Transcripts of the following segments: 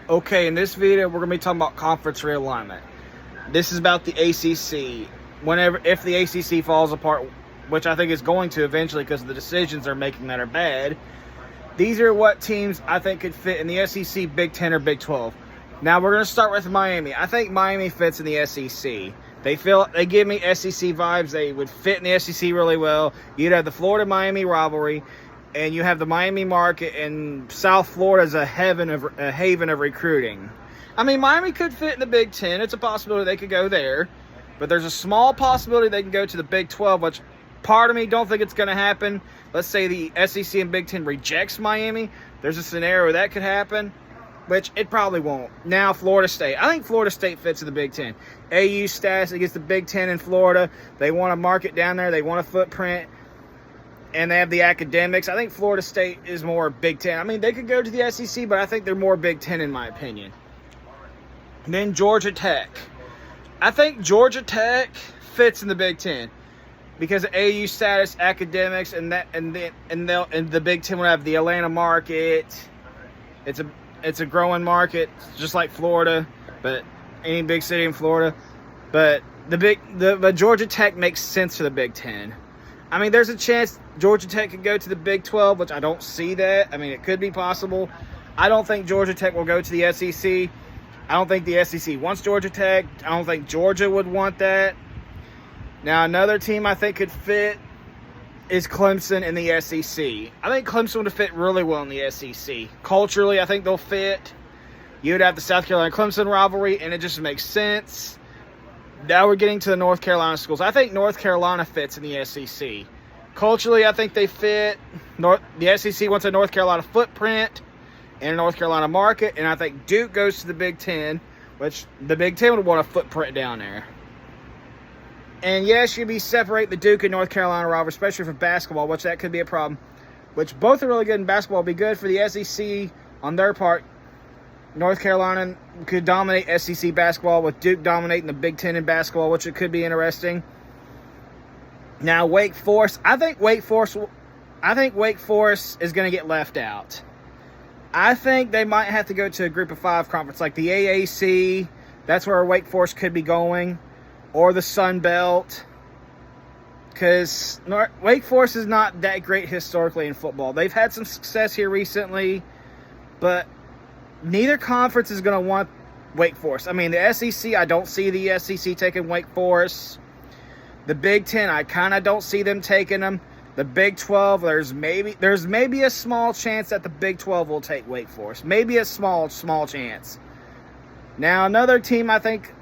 Okay, in this video, we're going to be talking about conference realignment. This is about the ACC. If the ACC falls apart, which I think is going to eventually because of the decisions they're making that are bad, these are what teams I think could fit in the SEC, Big 10, or Big 12. Now, we're going to start with Miami. I think Miami fits in the SEC. They give me SEC vibes. They would fit in the SEC really well. You'd have the Florida-Miami rivalry, and you have the Miami market, and South Florida is a haven of recruiting. I mean, Miami could fit in the Big 10. It's a possibility they could go there. But there's a small possibility they can go to the Big 12, which part of me don't think it's going to happen. Let's say the SEC and Big 10 rejects Miami. There's a scenario where that could happen, which it probably won't. Now, Florida State. I think Florida State fits in the Big 10. AU status against the Big 10 in Florida. They want a market down there. They want a footprint. And they have the academics. I think Florida State is more Big 10. I mean, they could go to the SEC, but I think they're more Big 10 in my opinion. And then Georgia Tech. I think Georgia Tech fits in the Big 10 because of AU status, academics, and the Big 10 will have the Atlanta market. It's a growing market, just like Florida, but any big city in Florida. But the Georgia Tech makes sense for the Big 10. I mean, there's a chance Georgia Tech could go to the Big 12, which I don't see that. I mean, it could be possible. I don't think Georgia Tech will go to the SEC. I don't think the SEC wants Georgia Tech. I don't think Georgia would want that. Now, another team I think could fit is Clemson in the SEC. I think Clemson would fit really well in the SEC. Culturally, I think they'll fit. You'd have the South Carolina-Clemson rivalry, and it just makes sense. Now we're getting to the North Carolina schools. I think North Carolina fits in the SEC. Culturally, I think they fit. The SEC wants a North Carolina footprint and a North Carolina market, and I think Duke goes to the Big 10, which the Big 10 would want a footprint down there. And yes, you'd be separate the Duke and North Carolina rivalry, especially for basketball, which that could be a problem. Which both are really good in basketball. It'd be good for the SEC on their part. North Carolina could dominate SEC basketball with Duke dominating the Big 10 in basketball, which it could be interesting. Now, Wake Forest. I think Wake Forest is going to get left out. I think they might have to go to a Group of 5 conference like the AAC. That's where Wake Forest could be going. Or the Sun Belt. Because Wake Forest is not that great historically in football. They've had some success here recently, but neither conference is going to want Wake Forest. I mean, the SEC, I don't see the SEC taking Wake Forest. The Big 10, I kind of don't see them taking them. The Big 12, there's maybe a small chance that the Big 12 will take Wake Forest. Maybe a small chance. Now, another team I think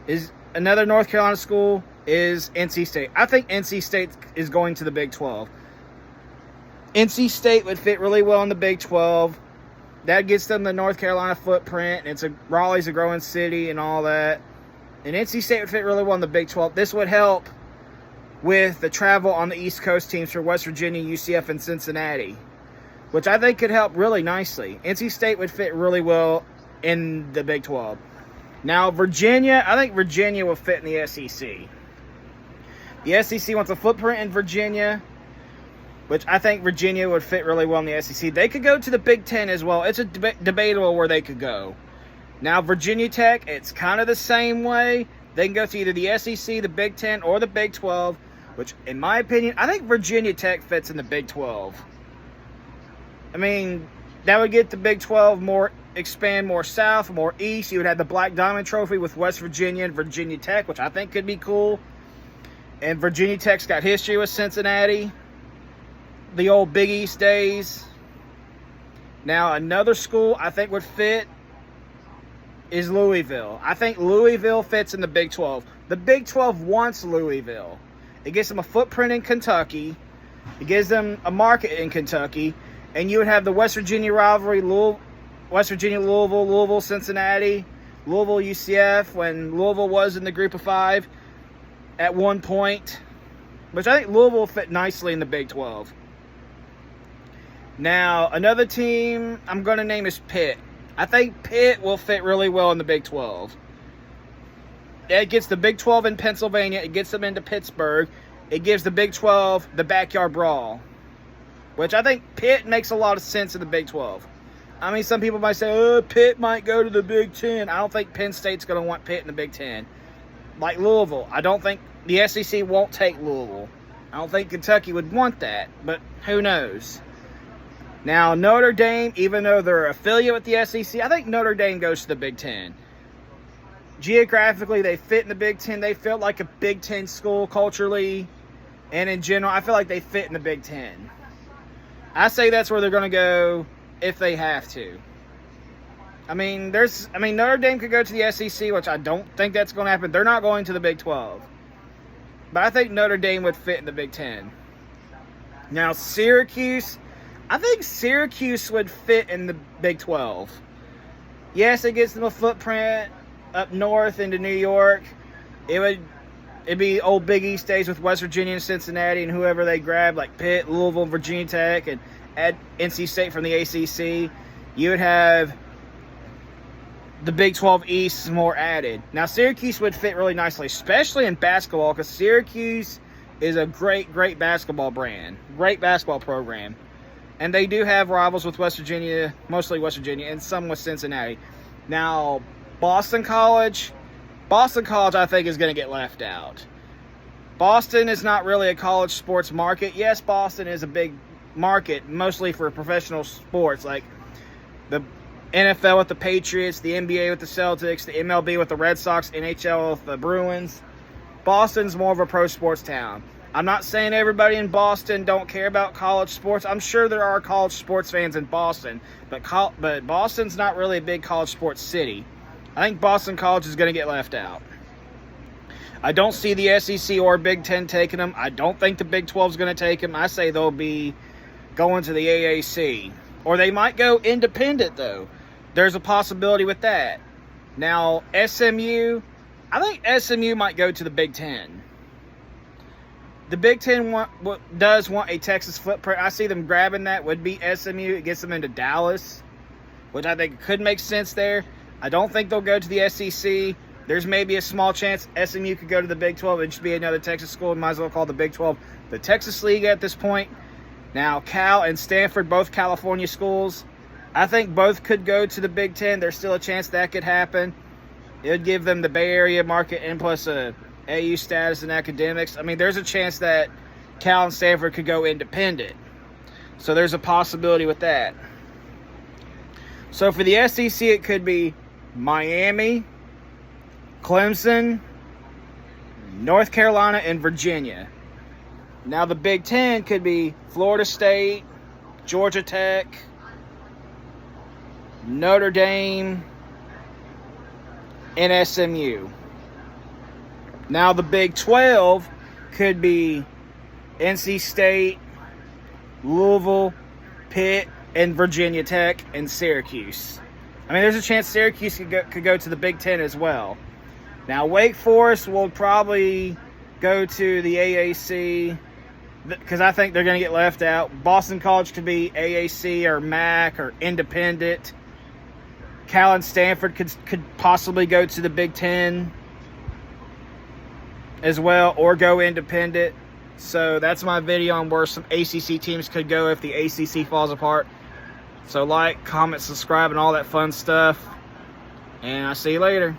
is another North Carolina school is NC State. I think NC State is going to the Big 12. NC State would fit really well in the Big 12. That gets them the North Carolina footprint. Raleigh's a growing city and all that. And NC State would fit really well in the Big 12. This would help with the travel on the East Coast teams for West Virginia, UCF, and Cincinnati, which I think could help really nicely. NC State would fit really well in the Big 12. Now, Virginia, I think Virginia will fit in the SEC. The SEC wants a footprint in Virginia, which I think Virginia would fit really well in the SEC. They could go to the Big 10 as well. It's debatable where they could go. Now, Virginia Tech, it's kind of the same way. They can go to either the SEC, the Big 10, or the Big 12, which, in my opinion, I think Virginia Tech fits in the Big 12. I mean, that would get the Big 12 expand more south, more east. You would have the Black Diamond Trophy with West Virginia and Virginia Tech, which I think could be cool. And Virginia Tech's got history with Cincinnati, the old Big East days. Now, another school I think would fit is Louisville. I think Louisville fits in the Big 12. The Big 12 wants Louisville. It gives them a footprint in Kentucky. It gives them a market in Kentucky. And you would have the West Virginia rivalry, West Virginia, Louisville, Cincinnati, Louisville, UCF, when Louisville was in the Group of 5 at one point, which I think Louisville fit nicely in the Big 12. Now, another team I'm going to name is Pitt. I think Pitt will fit really well in the Big 12. It gets the Big 12 in Pennsylvania. It gets them into Pittsburgh. It gives the Big 12 the backyard brawl, which I think Pitt makes a lot of sense in the Big 12. I mean, some people might say, oh, Pitt might go to the Big Ten. I don't think Penn State's going to want Pitt in the Big Ten. Like Louisville, I don't think the SEC won't take Louisville. I don't think Kentucky would want that, but who knows? Now, Notre Dame, even though they're an affiliate with the SEC, I think Notre Dame goes to the Big Ten. Geographically, they fit in the Big Ten. They feel like a Big Ten school culturally, and in general, I feel like they fit in the Big Ten. I say that's where they're going to go if they have to. I mean, Notre Dame could go to the SEC, which I don't think that's going to happen. They're not going to the Big 12. But I think Notre Dame would fit in the Big Ten. Now, Syracuse, I think Syracuse would fit in the Big 12. Yes, it gives them a footprint up north into New York. It'd be old Big East days with West Virginia and Cincinnati and whoever they grab, like Pitt, Louisville, Virginia Tech, and add NC State from the ACC. You would have the Big 12 East more added. Now, Syracuse would fit really nicely, especially in basketball, because Syracuse is a great, great basketball brand, great basketball program. And they do have rivals with West Virginia, mostly West Virginia, and some with Cincinnati. Now, Boston College, I think, is going to get left out. Boston is not really a college sports market. Yes, Boston is a big market, mostly for professional sports, like the NFL with the Patriots, the NBA with the Celtics, the MLB with the Red Sox, NHL with the Bruins. Boston's more of a pro sports town. I'm not saying everybody in Boston don't care about college sports. I'm sure there are college sports fans in Boston, but Boston's not really a big college sports city. I think Boston College is going to get left out. I don't see the SEC or Big Ten taking them. I don't think the Big 12 is going to take them. I say they'll be going to the AAC. Or they might go independent, though. There's a possibility with that. Now, SMU, I think SMU might go to the Big Ten. The Big Ten does want a Texas footprint. I see them grabbing that. Would be SMU. It gets them into Dallas, which I think could make sense there. I don't think they'll go to the SEC. There's maybe a small chance SMU could go to the Big 12. It'd just be another Texas school. Might as well call the Big 12 the Texas League at this point. Now, Cal and Stanford, both California schools. I think both could go to the Big Ten. There's still a chance that could happen. It would give them the Bay Area market and plus a AU status in academics. I mean, there's a chance that Cal and Stanford could go independent. So there's a possibility with that. So for the SEC, it could be Miami, Clemson, North Carolina, and Virginia. Now the Big Ten could be Florida State, Georgia Tech, Notre Dame, and SMU. Now the Big 12 could be NC State, Louisville, Pitt, and Virginia Tech, and Syracuse. I mean, there's a chance Syracuse could go to the Big Ten as well. Now, Wake Forest will probably go to the AAC because I think they're going to get left out. Boston College could be AAC or MAC or independent. Cal and Stanford could possibly go to the Big Ten as well or go independent. So that's my video on where some ACC teams could go if the ACC falls apart. So like, comment, subscribe, and all that fun stuff. And I'll see you later.